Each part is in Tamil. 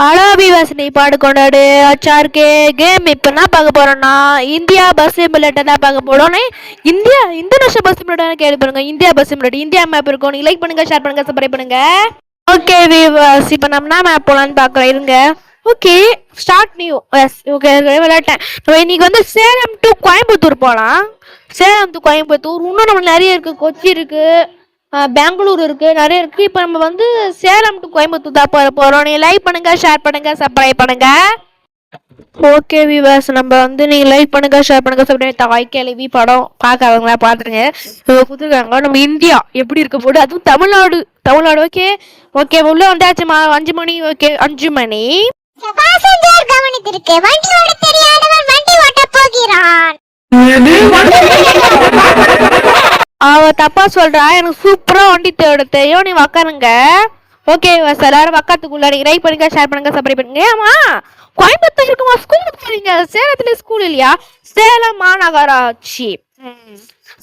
அலாபிவாசினி பாடு கொண்டாடு அச்சார்கே கேம் இப்போ என்ன பார்க்க போறோம்னா இந்தியா பஸ் சிமுலேட்டர் தான் பார்க்க போறோம். இந்தோனேஷியா பஸ் சிமுலேட்டர் கேள்வி பண்ணுங்க. India bus simulator India map இருக்கும். நீங்க லைக் பண்ணுங்க, ஷேர் பண்ணுங்க, சப்ஸ்கிரைப் பண்ணுங்க. ஓகே வியூவர்ஸ், இப்போ நம்ம என்ன மேப் போலான்னு பார்க்குறோம். இருங்க. Okay, start new. Yes, okay, விளையாட்டேன். இன்னைக்கு வந்து சேலம் டு கோயம்புத்தூர் போகலாம். சேலம் டு கோயம்புத்தூர் இன்னும் நம்ம நிறைய இருக்கு. கொச்சி இருக்கு, பெங்களூர் இருக்கு, நிறைய இருக்கு. இப்போ நம்ம வந்து சேலம் டு கோயம்புத்தூர் தான் போறோம். நீங்க லைக் பண்ணுங்க, ஷேர் பண்ணுங்க, சப்ஸ்கிரைப் பண்ணுங்க. ஓகே வியூவர்ஸ், நம்ம வந்து நீங்க லைக் பண்ணுங்க, ஷேர் பண்ணுங்க, சப்ஸ்கிரைப். தாய் கேள்வி படம் பார்க்காதவங்களா பார்த்துருங்க. கொடுத்துருக்காங்க நம்ம இந்தியா எப்படி இருக்க போது, அதுவும் தமிழ்நாடு. தமிழ்நாடு ஓகே ஓகே உள்ள வந்தாச்சுமா. 5 மணி. ஓகே 5 மணி. பாசஞ்சர் கவனித்திருக்கு. வண்டி ஓட தெரியாதவன் வண்டி ஓட்ட போகிறான். அவ தப்பா சொல்றா. எனக்கு சூப்பரா வண்டி தேட தெரியும். நீ உக்காருங்க. ஓகே சார், எல்லாரும் உக்காத்துக்குள்ள நீங்க லைக் பண்ணுங்க, ஷேர் பண்ணுங்க, சப்ஸ்கிரைப் பண்ணுங்க. ஆமா, கோயம்புத்தூர் இருக்குமா? ஸ்கூலுக்கு போறீங்க. சேலத்துல ஸ்கூல் இல்லையா? சேலம் மாநகராட்சி.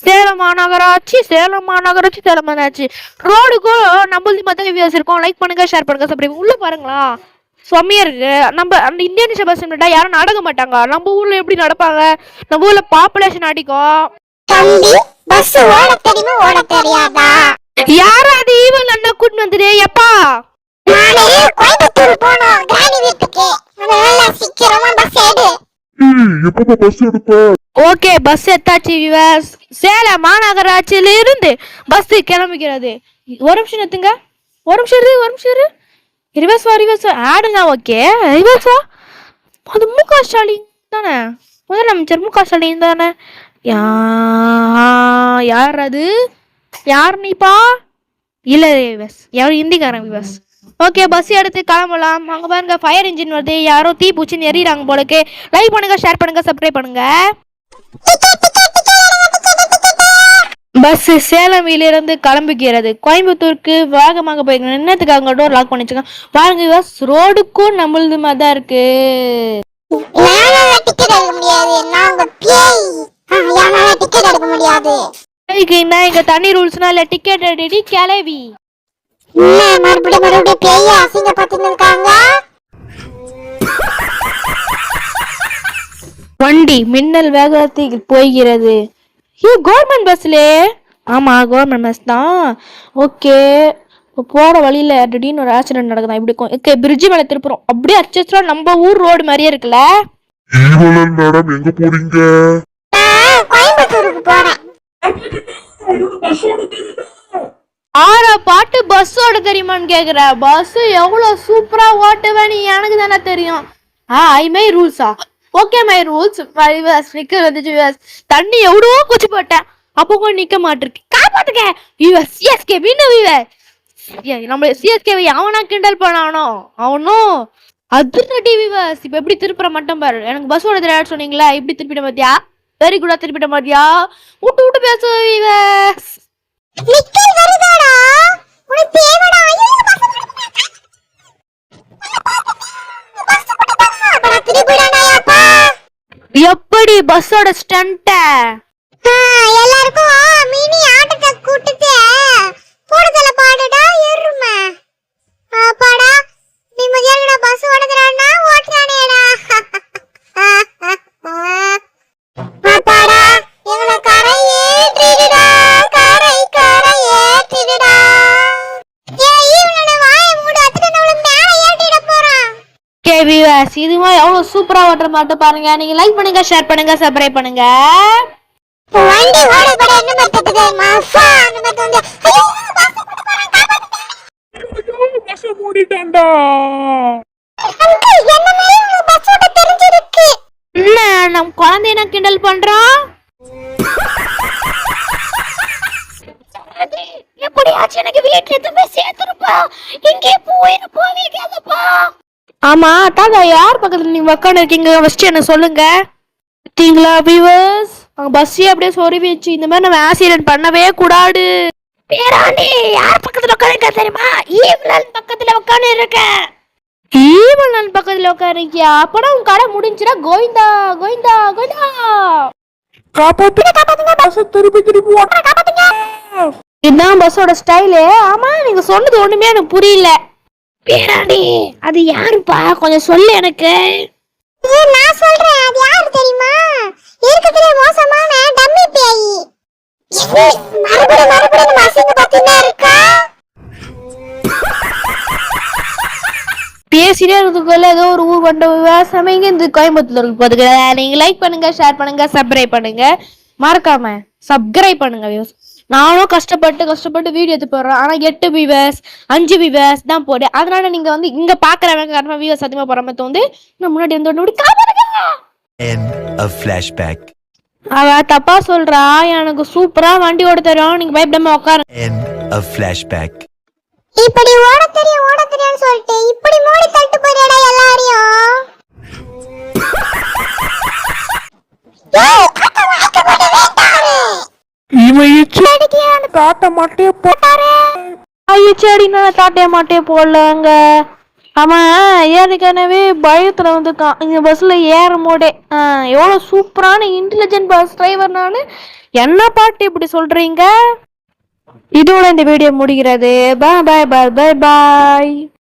சேலம் மாநகராட்சி, சேலம் மாநகராட்சி, சேலம் மாநகராட்சி. ரோடுக்கும் நம்மளுக்கு மத்த வியூஸ் இருக்கும். லைக் பண்ணுங்க, ஷேர் பண்ணுங்க, சப்ஸ்கிரைப். உள்ள பாருங்களா, செம்மையா இருக்கு. நம்ம அந்த இந்தியன் பஸ் யாரும் நடக்க மாட்டாங்க. நம்ம ஊர்ல எப்படி நடப்பாங்க? நம்ம ஊர்ல பாப்புலேஷன் அடிக்கும். தம்பி, பஸ் ஓட தெரியுமா ஓட தெரியாதா? யாரா அது? ஈவன் அண்ணா கூட்டு வந்துரு. எப்பா நானே கோயம்புத்தூர் போனோம் கிராணி வீட்டுக்கு. அதனால சீக்கிரமா பஸ் எடு. எப்ப பஸ் எடுப்ப? ஓகே, பஸ் எத்தாச்சு வியூவர்ஸ். சேலம் மாநகராட்சியில இருந்து பஸ் கிளம்பிக்கிறது. ஒரு நிமிஷம் நிறுத்துங்க. ஒரு நிமிஷம் இரு, ஒரு நிமிஷம் இரு. ரிவர்ஸ் வா, ரிவர்ஸ் ஆடுங்க. ஓகே, ரிவர்ஸ் வா. அது முக ஸ்டாலின் தானே? முதலமைச்சர் முக ஸ்டாலின் தானே? யார் அது? யார் நீப்பா? இல்ல விவஸ், யாரும் ஹிந்திக்காரன் விவஸ். ஓகே, பஸ் எடுத்து கிளம்பலாம். அங்க பாருங்க, ஃபயர் இன்ஜின் வருது. யாரோ தீ பூச்சின்னு எறிறாங்க போலக்கு. லைக் பண்ணுங்க, ஷேர் பண்ணுங்க, சப்ஸ்கிரைப் பண்ணுங்க. பஸ் சேலமிலிருந்து கிளம்புகிறது. கோயம்புத்தூருக்கு வேகமாக போயிருக்கணும். என்னத்துக்கு அங்க டோர் லாக் பண்ணி வச்சுக்கோங்க. பாருங்க விவஸ், ரோடுக்கும் நம்மளது மாதிரி தான் இருக்கு. டிக்கெட் எடுக்க முடியாது. நாங்க பேய். யாரால டிக்கெட் எடுக்க முடியாது? இங்க தனி ரூல்ஸ்னா இல்ல. டிக்கெட் ரெடி கிளவி. மறுபடியும் பேய் அசிங்கப்பட்டு இருக்காங்க. வண்டி மின்னல் வேகத்தில் போகிறது. கவர்மெண்ட் பஸ்ல. ஆமா, கவர்மெண்ட் பஸ் தான். ஓகே, போற வழியில திடீர்னு ஒரு ஆக்சிடென்ட் நடக்குதா? இப்படி ஓகே, பிரிட்ஜ் மேல திருப்புறோம். அப்படியே அச்சா நம்ம ஊர் ரோடு மாதிரியே இருக்குல்ல. மேடம் எங்க போறீங்க? கோயம்புத்தூருக்கு போறேன். ஆறா பாட்டு பஸ்ஸோட தெரியுமான்னு கேக்குற. பஸ் எவ்வளவு சூப்பரா ஓட்டுவேன்னு எனக்கு தானே தெரியும். ஐ மை ரூல்ஸா? Okay, my rules. ஸ்டிக்கர் வந்துச்சு. தண்ணி எவ்வளோ குச்சி போட்டேன். அப்போ கூட நிக்க மாட்டிருக்கு. காப்பாத்துக்க சிஎஸ்கே. மீண்டும் நம்ம சிஎஸ்கே அவனா கிண்டல் பண்ணானோ அவனும் அதிர்டி விவஸ். இப்ப எப்படி திருப்புற மட்டும் பாரு. எனக்கு பஸ் ஓட தெரியாது சொன்னீங்களா? இப்படி திருப்பிட மாத்தியா? வெரி குடா, திருப்பிட மாத்தியா? விட்டு விட்டு பேசு விவஸ். நிக்கல் வருதாடா? உனக்கு தேவடா? எப்படி பஸ்ஸோட ஸ்டண்ட்? எல்லாருக்கும் மினி ஆட்டத்தை கூட்டிட்டு போடுதல பாடுடா எருமை. அப்பாடா, நிம்மதியாடா. பஸ் ஓடுறானா ஓட்றானேடா. அப்பாடா, எங்களை கரை ஏற்றிடுடா. கரை கரை ஏற்றிடுடா. இவனோட வாயை மூடு. அத்தனை நம்மள மேல ஏற்றிட போறான். வியூவர்ஸ், இதுமா எவ்வளவு சூப்பரா ஓட்டுற மட்டும் பாருங்க. நீங்க லைக் பண்ணுங்க, ஷேர் பண்ணுங்க, சப்ஸ்கிரைப் பண்ணுங்க. வண்டி ஓடப்பட என்ன பண்றது? மாஃபா அந்த மாதிரி வந்து பஸ் மூடிட்டான்டா. அங்கிள், என்ன மாதிரி உங்களுக்கு பஸ் ஓட்ட தெரிஞ்சிருக்கு? என்ன நம்ம குழந்தைய கிண்டல் பண்றோம்? எப்படியாச்சும் எனக்கு வீட்டுல எதுவுமே சேர்த்துருப்பா. இங்கே போயிருப்பா. ஆமா தாத்தா, யார் பக்கத்துல நீங்க உட்காந்து இருக்கீங்க? ஃபர்ஸ்ட் என்ன சொல்லுங்க. பார்த்தீங்களா வியூவர்ஸ், பஸ்ஸே அப்படியே சொருவி வச்சு. இந்த மாதிரி நம்ம ஆக்சிடென்ட் பண்ணவே கூடாது. பேராண்டி, யார் பக்கத்துல உட்காந்துருக்க தெரியுமா? ஈவலன் பக்கத்துல உட்காந்து இருக்க. ஈவலன் பக்கத்துல உட்காந்துருக்கியா? அப்பனா உன் கடை முடிஞ்சுடா. கோவிந்தா கோவிந்தா கோவிந்தா. காப்பாத்துங்க, பஸ் திருப்பி ஓட்டுற. காப்பாத்துங்க. இதுதான் பஸ்ஸோட ஸ்டைலு. ஆமா, நீங்க சொன்னது ஒண்ணுமே எனக்கு புரியல. பேராண்டி அது யாருப்பா கொஞ்சம் சொல்லு எனக்கு. நான் சொல்றேன், அது யாரு தெரியுமா? இருக்கத்திலே மோசமான டம்மி பேய். மறுபடியும் அசிங்க பத்தினா இருக்கா? பேசிட்டே இருக்கிறதுக்குள்ள ஏதோ ஒரு ஊர் கொண்ட விவசாயம் இங்க இந்த கோயம்புத்தூர்ல இருக்கு பாத்துக்க. நீங்க லைக் பண்ணுங்க, ஷேர் பண்ணுங்க, சப்ஸ்கிரைப் பண்ணுங்க, மறக்காம சப்ஸ்கிரைப் பண்ணுங்க. நானும் கஷ்டப்பட்டு வீடியோ எடுத்து போடுறேன். ஆனா 8 வியூவர்ஸ் 5 வியூவர்ஸ் தான் போடு. அதனால நீங்க வந்து இங்க பாக்குறவங்க கண்டிப்பா வியூவர்ஸ் அதிகமா போற மாதிரி தோந்து நான் முன்னாடி End of flashback. அவ தப்பா சொல்றா. எனக்கு சூப்பரா வண்டி ஓட தெரியும், நீங்க பயப்படாம உட்காருங்க. End of flashback. இப்படி ஓட தெரியும்னு சொல்லிட்டு இப்படி மூடி தட்டு போறியடா எல்லாரையும். இவன் காட்ட மாட்டே போட்டாரு. செடி நான் தாட்டிய மாட்டே போடலங்க. அவன் ஏற்கனவே பயத்துல வந்துருக்கான் இந்த பஸ்ல ஏறும் போதே. எவ்வளவு சூப்பரான இன்டெலிஜென்ட் பஸ் டிரைவர் நானு. என்ன பாட்டு இப்படி சொல்றீங்க? இதோட இந்த வீடியோ முடிகிறது. பாய் பாய் பாய் பாய் பாய்.